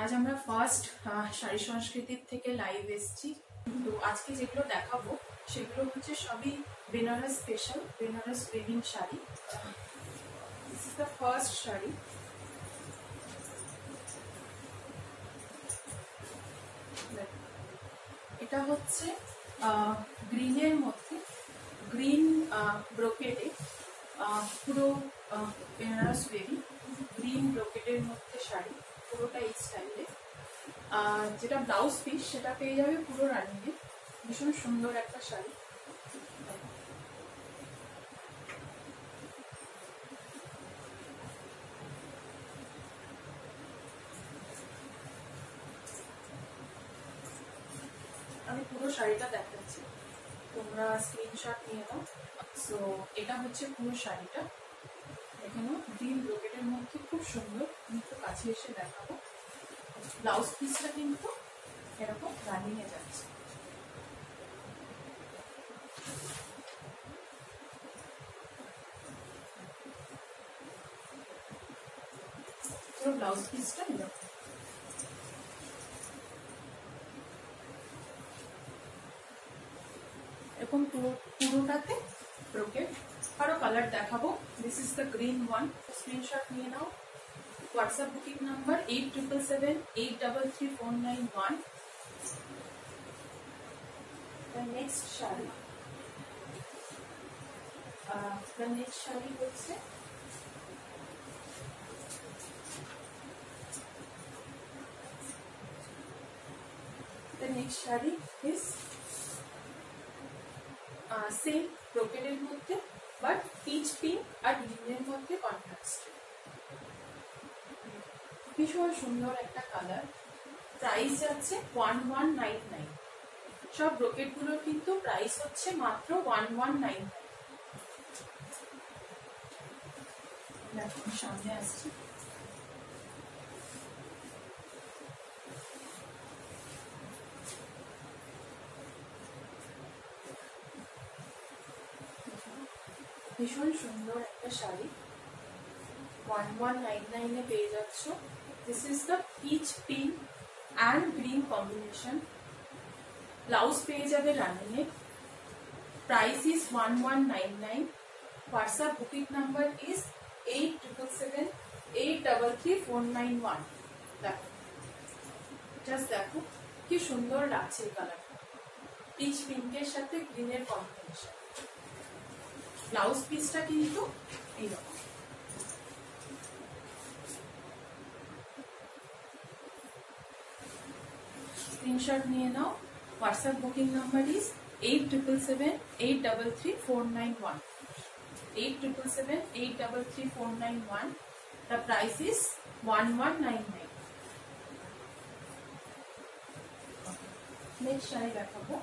আজ আমরা ফার্স্ট শাড়ি সংস্কৃতির থেকে লাইভ এসেছি। তো আজকে যেগুলো দেখাবো সেগুলো হচ্ছে সবই Benaras special, Benaras weaving sari. This is the first sari. এটা হচ্ছে গ্রিনের মধ্যে, গ্রিন ব্রোকেডে, পুরো বেনারস ওয়েভিং গ্রিন ব্রোকেডের মধ্যে শাড়ি, পুরোটা এই স্টাইলে। যেটা ব্লাউজ পিস সেটা পেয়ে যাবে পুরো রানিংয়ে। ভীষণ সুন্দর একটা শাড়ি। আমি পুরো শাড়িটা দেখাচ্ছি, তোমরা স্ক্রিনশট নিয়ে নাও। সো এটা হচ্ছে পুরো শাড়িটা। এখানেও গ্রিন ব্রোকেডের মধ্যে খুব সুন্দর, আমি একটু কাছে এসে দেখাবো। ব্লাউজ পিসটা কিন্তু এরকম রানিংয়ে যাচ্ছে। পুরো ব্লাউজ পিসটা এরকম। এরকম পুরোটাতে ব্রোকেড। আরো কালার দেখাবো। This is the green one. Screenshot নিয়ে নাও। WhatsApp booking number 8777833491। The next sari, হচ্ছে is সেম ব্রোকেডের মধ্যে, বাট পিচ পিঙ্ক আর গ্রিনের মধ্যে কন্ট্রাস্ট। ভীষণ সুন্দর একটা কালার। প্রাইস যাচ্ছে 1199। সব ব্রোকেড গুলোর কিন্তু প্রাইস হচ্ছে মাত্র 1199। সামনে আসছি। ভীষণ সুন্দর একটা শাড়ি, 1199 পেয়ে যাচ্ছ। This is the peach pink and green combination. Blouse পেয়ে যাবে রানিংয়ে। Price is 1199। WhatsApp booking number is 8777833491। দেখো, জাস্ট দেখো কি সুন্দর লাগছে এই কালারটা, পিচ পিঙ্কের সাথে গ্রিনের কম্বিনেশন। ব্লাউজ পিসটা কিন্তু এইরকম। স্ক্রিনশট নিয়ে নাও। WhatsApp booking number is 8777833491। 8777833491। The price is 1199. Next sari দেখাবো।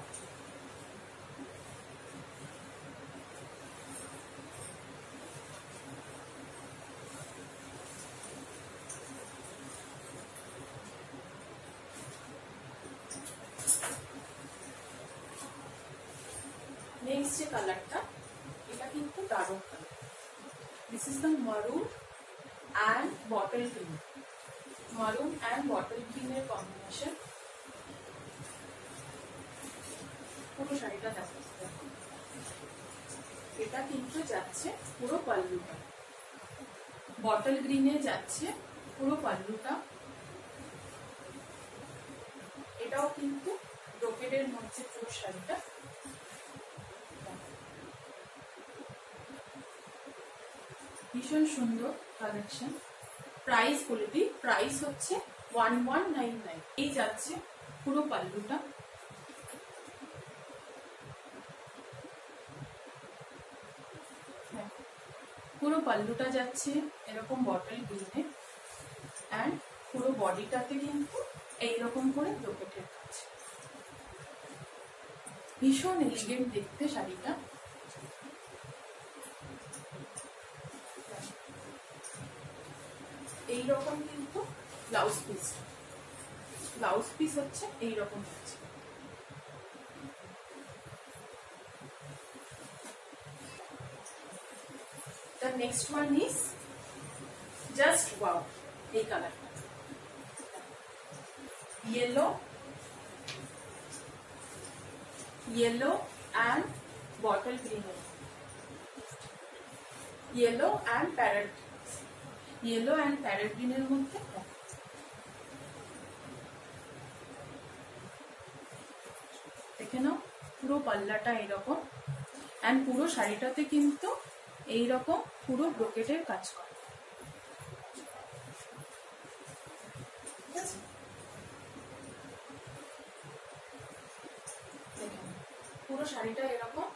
নেক্সট যে কালারটা, এটা কিন্তু দারুণ colour. This is the maroon and bottle green. Maroon and bottle গ্রিনের কম্বিনেশন। পুরো শাড়িটা দেখাচ্ছে। এটা কিন্তু যাচ্ছে পুরো পাল্লুটা, বটল গ্রিনে যাচ্ছে পুরো পাল্লুটা। এটাও কিন্তু ব্রোকেডের মধ্যে পুরো শাড়িটা। ভীষণ সুন্দর কালেকশন। প্রাইস বলে দিই, প্রাইস হচ্ছে 1199। এই যাচ্ছে পুরো পাল্লুটা। পুরো পাল্লুটা যাচ্ছে এরকম বটল গ্রিনে, অ্যান্ড পুরো বডিটাতে কিন্তু এইরকম করে ব্রোকেটের কাজ। ভীষণ এলিগেন্ট দেখতে শাড়িটা। এইরকম কিন্তু ব্লাউজ পিস, হচ্ছে এইরকম হচ্ছে। The next one is just wow. এই কালারটা yellow and bottle green, yellow and parrot green এর মধ্যে দেখে নাও পুরো পাল্লাটা এরকম, এন্ড পুরো শাড়িটাতে কিন্তু এইরকম পুরো ব্রোকেটের কাজ করা। পুরো শাড়িটা এরকম,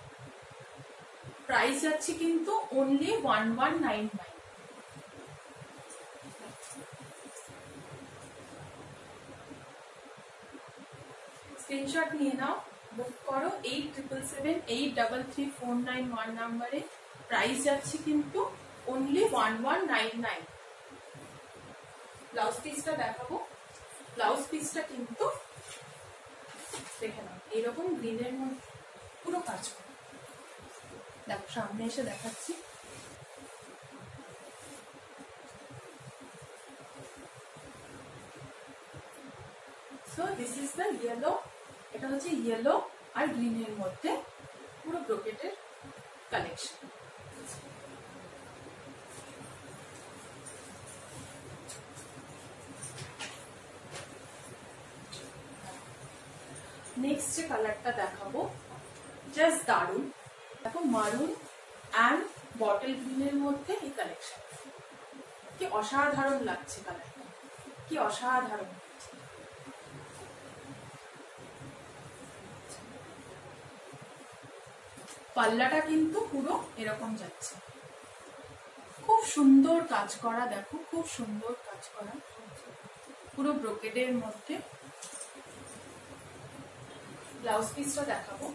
প্রাইস যাচ্ছে কিন্তু অনলি 1199। স্ক্রিনশট নিয়ে নাও, বুক করো 8777833491 নাম্বারে। প্রাইস যাচ্ছে কিন্তু অনলি 1199। ব্লাউজ পিসটা দেখাবো, ব্লাউজ পিসটা কিন্তু দেখে নাও এরকম গ্রিনের মধ্যে পুরো কাজ করে। দেখো সামনে এসে দেখাচ্ছি, so this is the yellow. এটা হচ্ছে ইয়েলো আর গ্রিনের মধ্যে পুরো ব্রোকেটের কালেকশন। নেক্সট যে কালারটা দেখাবো জাস্ট দারুন, দেখো মারুন অ্যান্ড বটল গ্রিনের মধ্যে এই কালেকশন, কি অসাধারণ লাগছে কালারটা, কি অসাধারণ। পাল্লাটা কিন্তু পুরো এরকম যাচ্ছে, খুব সুন্দর কাজ করা, দেখো খুব সুন্দর কাজ করা পুরো ব্রোকেডের মধ্যে। ব্লাউজ পিসটা দেখাবো,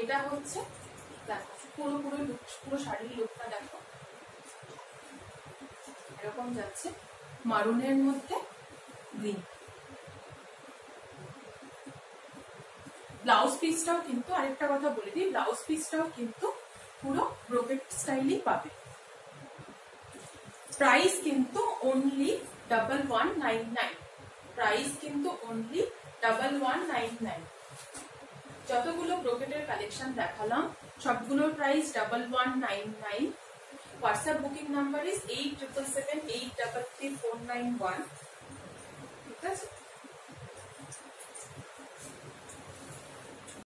এটা হচ্ছে দেখো পুরো শাড়ির লুকটা দেখো এরকম যাচ্ছে, মারুনের মধ্যে গ্রিন। ব্লাউজ পিসটাও কিন্তু আরেকটা কথা বলে দিই, ব্লাউজ পিসটাও কিন্তু পুরো ব্রোকেট স্টাইলই পাবে। প্রাইস কিন্তু অনলি 1199, প্রাইস কিন্তু অনলি 1199। যতগুলো ব্রোকেটের কালেকশন দেখালাম সবগুলোর price 1199। WhatsApp booking number is 8777833491। ঠিক আছে।